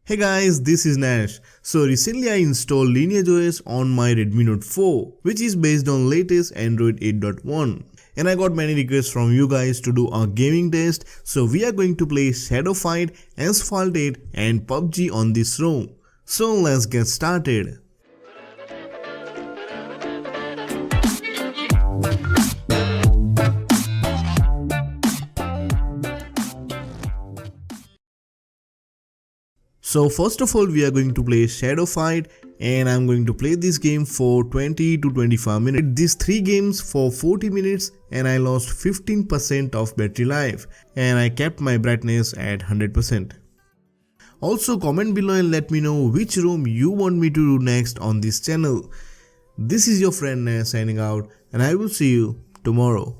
Hey guys, this is Nash. So recently I installed Lineage OS on my Redmi Note 4, which is based on latest Android 8.1. And I got many requests from you guys to do a gaming test, so we are going to play Shadow Fight, Asphalt 8 and PUBG on this ROM. So let's get started. So first of all we are going to play Shadow Fight and I'm going to play this game for 20 to 25 minutes. These 3 games for 40 minutes and I lost 15% of battery life and I kept my brightness at 100%. Also comment below and let me know which room you want me to do next on this channel. This is your friend Nash signing out and I will see you tomorrow.